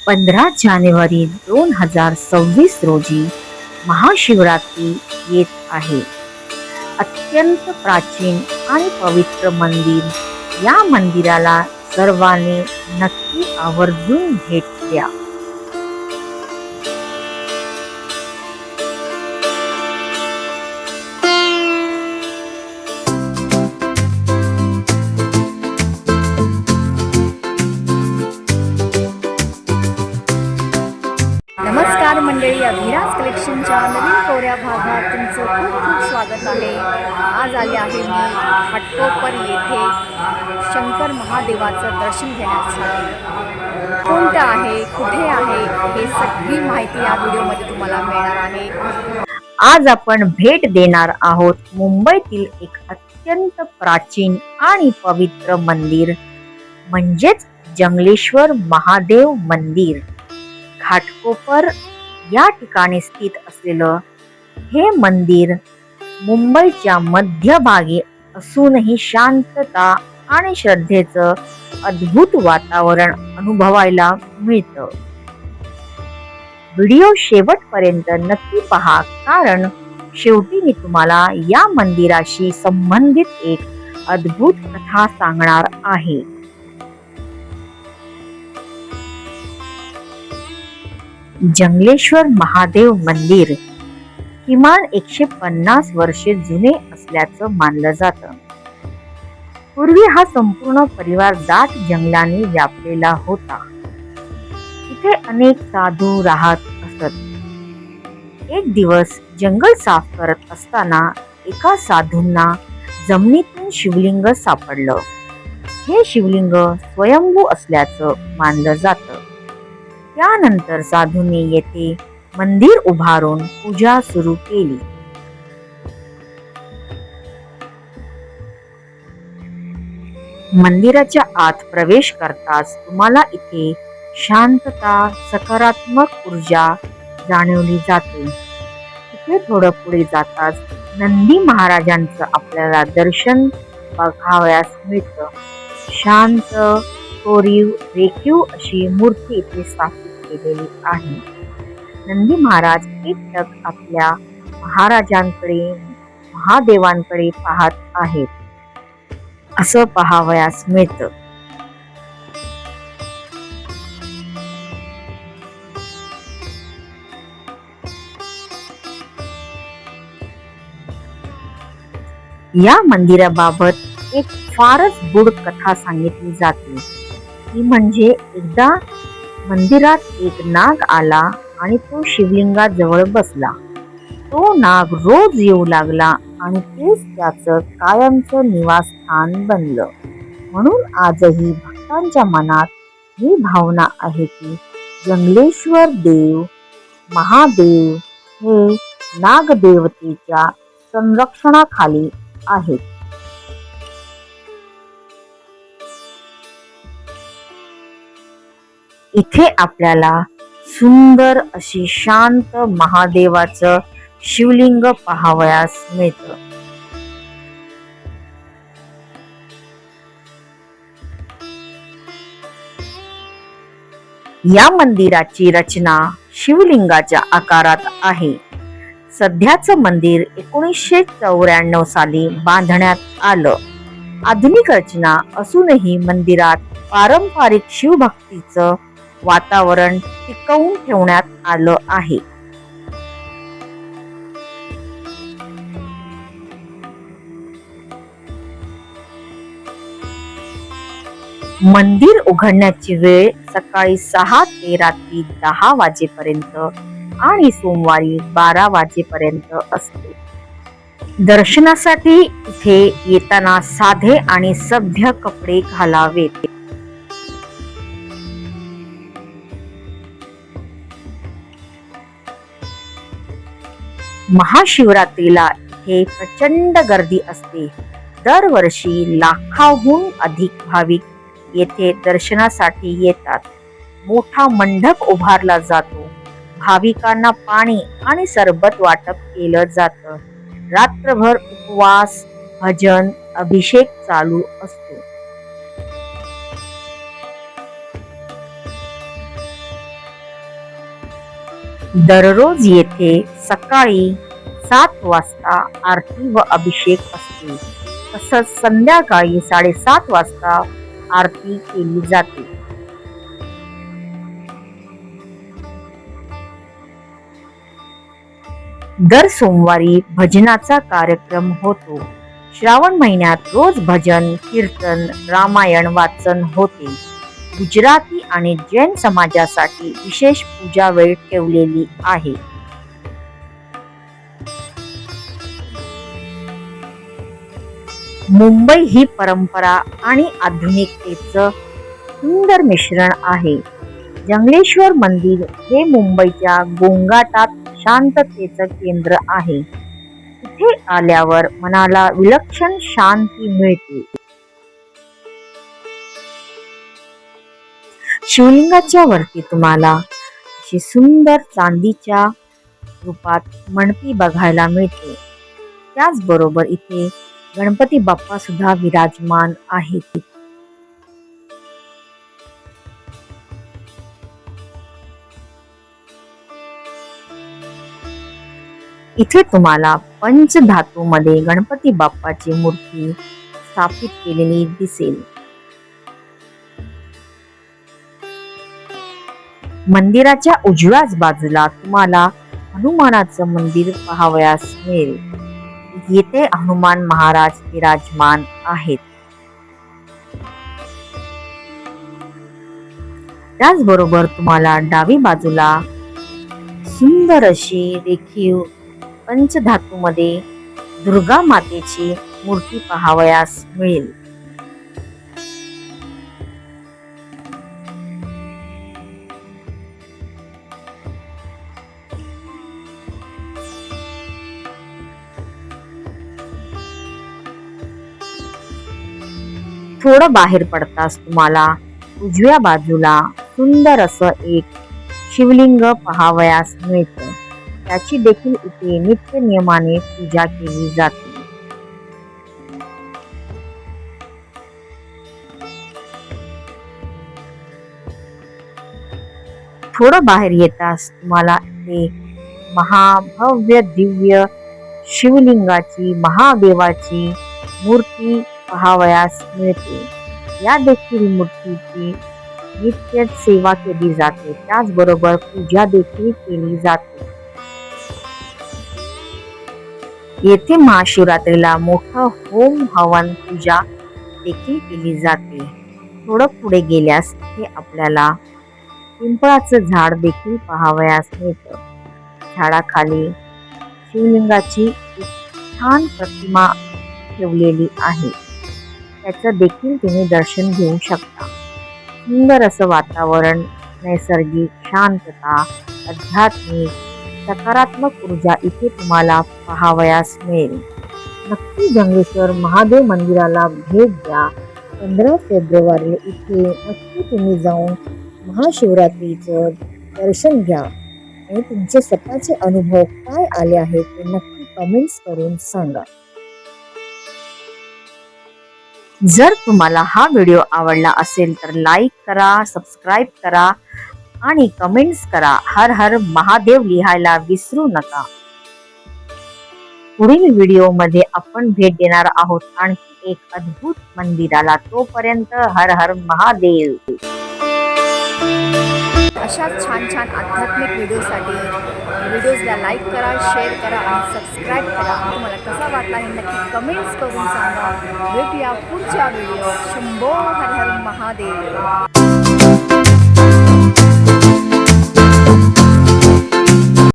15 जानेवारी 2026 रोजी महाशिवरात्री येत आहे. अत्यंत प्राचीन आणि पवित्र मंदिर. या मंदिराला सर्वांनी नक्की आवर्जून भेट द्या. नमस्कार मंडळी, अभिराज कलेक्शनच्या नवीन कोऱ्या भागात तुमचं खूप खूप स्वागत आहे. आज आले आहे मी घाटकोपर येथे शंकर महादेवाचं दर्शन घेण्यासाठी. कोणतं आहे, कुठे आहे, हे सगळी माहिती या व्हिडिओमध्ये तुम्हाला मिळणार आहे. आज आपण भेट देणार आहोत मुंबईतील एक अत्यंत प्राचीन आणि पवित्र मंदिर म्हणजेच जंगलेश्वर महादेव मंदिर. घाटकोपर या ठिकाणी स्थित असलेलं हे मंदिर मुंबईच्या मध्यभागी असूनही शांतता आणि श्रद्धेचं अद्भुत वातावरण अनुभवायला मिळतं. व्हिडिओ शेवटपर्यंत नक्की पहा, कारण शेवटी मी तुम्हाला या मंदिराशी संबंधित एक अद्भुत कथा सांगणार आहे. जंगलेश्वर महादेव मंदिर किमान 150 वर्षे जुने असल्याचं मानलं जातं. पूर्वी हा संपूर्ण परिवार दाट जंगलाने व्यापलेला होता. इथे अनेक साधू राहत असत. एक दिवस जंगल साफ करत असताना एका साधूंना जमिनीतून शिवलिंग सापडलं. हे शिवलिंग स्वयंभू असल्याचं मानलं जातं. त्यानंतर साधूंनी येथे मंदिर उभारून पूजा सुरू केली. मंदिराच्या आत प्रवेश करताच तुम्हाला इथे शांतता, सकारात्मक ऊर्जा जाणवली जाते. इथे थोडं पुढे जाताच नंदी महाराजांचं आपल्याला दर्शन बघावयास मिळतं. शांत, कोरीव, रेखीव अशी मूर्ती इथे स्थापित केलेली आहे. नंदी महाराज एकटक आपल्या महाराजांकडे, महादेवांकडे पाहत आहेत असं पाहावयास मिळतं. या मंदिराबाबत एक फारच गूढ कथा सांगितली जाते. ती म्हणजे एकदा मंदिरात एक नाग आला आणि तो शिवलिंगाजवळ बसला. तो नाग रोज येऊ लागला आणि तेच त्याचं कायमचं निवासस्थान बनलं. म्हणून आजही भक्तांच्या मनात ही भावना आहे की जंगलेश्वर देव महादेव हे नागदेवतेच्या संरक्षणाखाली आहेत. इथे आपल्याला सुंदर अशी शांत महादेवाचं शिवलिंग पाहावयास मिळतं. या मंदिराची रचना शिवलिंगाच्या आकारात आहे. सध्याचं मंदिर 1994 साली बांधण्यात आलं. आधुनिक रचना असूनही मंदिरात पारंपरिक शिवभक्तीचं वातावरण टिकवून ठेवण्यात आलं आहे. मंदिर उघडण्याची वेळ सकाळी 6 ते रात्री 10 वाजेपर्यंत आणि सोमवारी 12 वाजेपर्यंत असते. दर्शनासाठी इथे येताना साधे आणि सभ्य कपडे घालावेत. महाशिवरात्रीला इथे प्रचंड गर्दी असते. दरवर्षी लाखाहून अधिक भाविक येथे दर्शनासाठी येतात. मोठा मंडप उभारला जातो. भाविकांना पाणी आणि सरबत वाटप केलं जातं. रात्रभर उपवास, भजन, अभिषेक चालू असतो. दररोज येथे सकाळी 7 वाजता आरती व अभिषेक असते. तसंच संध्याकाळी 7:30 वाजता आरती केली जाते. दर सोमवारी भजनाचा कार्यक्रम होतो. श्रावण महिन्यात रोज भजन, कीर्तन, रामायण वाचन होते. गुजराती आणि जैन समाजासाठी विशेष पूजा वेळ ठेवलेली आहे. मुंबई ही परंपरा आणि आधुनिकतेचं सुंदर मिश्रण आहे. जंगलेश्वर मंदिर हे मुंबईच्या गोंगाटात शांततेचं केंद्र आहे. इथे आल्यावर मनाला विलक्षण शांती मिळते. शिवलिंगाच्या वरती तुम्हाला अशी सुंदर चांदीच्या रूपात मणपी बघायला मिळते. त्याचबरोबर इथे गणपती बाप्पा सुद्धा विराजमान आहेत. इथे तुम्हाला पंचधातूमध्ये गणपती बाप्पाची मूर्ती स्थापित केलेली दिसेल. मंदिराच्या उजव्याच बाजूला तुम्हाला हनुमानाचं मंदिर पाहावयास मिळेल. येथे हनुमान महाराज विराजमान आहेत. त्याचबरोबर तुम्हाला डावी बाजूला सुंदर अशी रेखीव पंचधातूमध्ये दुर्गा मातेची मूर्ती पाहावयास मिळेल. थोडं बाहेर पडताच तुम्हाला उजव्या बाजूला सुंदर असं एक शिवलिंग पाहावयास मिळतं. त्याची देखील इथे नित्य नियमाने पूजा केली जाते. थोडं बाहेर येताच तुम्हाला इथे महाभव्य दिव्य शिवलिंगाची महादेवाची मूर्ती पाहावयास मिळते. या देखील मूर्तीची नित्य सेवा केली जाते. त्याचबरोबर पूजा देखील केली जाते. येथे महाशिवरात्रीला मोठं होम हवन पूजा देखील केली जाते. थोडं पुढे गेल्यास इथे आपल्याला पिंपळाचं झाड देखील पाहावयास मिळतं. झाडाखाली शिवलिंगाची एक छान प्रतिमा ठेवलेली आहे. त्याचं देखील तुम्ही दर्शन घेऊ शकता. सुंदर असं वातावरण, नैसर्गिक शांतता, आध्यात्मिक सकारात्मक ऊर्जा इथे तुम्हाला पाहावयास मिळेल. नक्की जंगलेश्वर महादेव मंदिराला भेट द्या. 15 फेब्रुवारी इथे नक्की तुम्ही जाऊन महाशिवरात्रीचं दर्शन घ्या आणि तुमचे स्वतःचे अनुभव काय आले आहेत ते नक्की कमेंट्स करून सांगा. जर तुम्हाला हा व्हिडिओ आवडला असेल तर लाईक करा, सबस्क्राईब करा आणि कमेंट्स करा. हर हर महादेव लिहायला विसरू नका. पुढील व्हिडिओमध्ये आपण भेट देणार आहोत आणखी एक अद्भुत मंदिराला. तोपर्यंत हर हर महादेव. अशाच छान छान आध्यात्मिक व्हिडिओजला लाईक करा, शेअर करा आणि सबस्क्राईब करा. तुम्हाला कसा वाटला हे नक्की कमेंट्स करून सांगा. भेटूया पुढच्या व्हिडिओ. शंभो हर हर महादेव.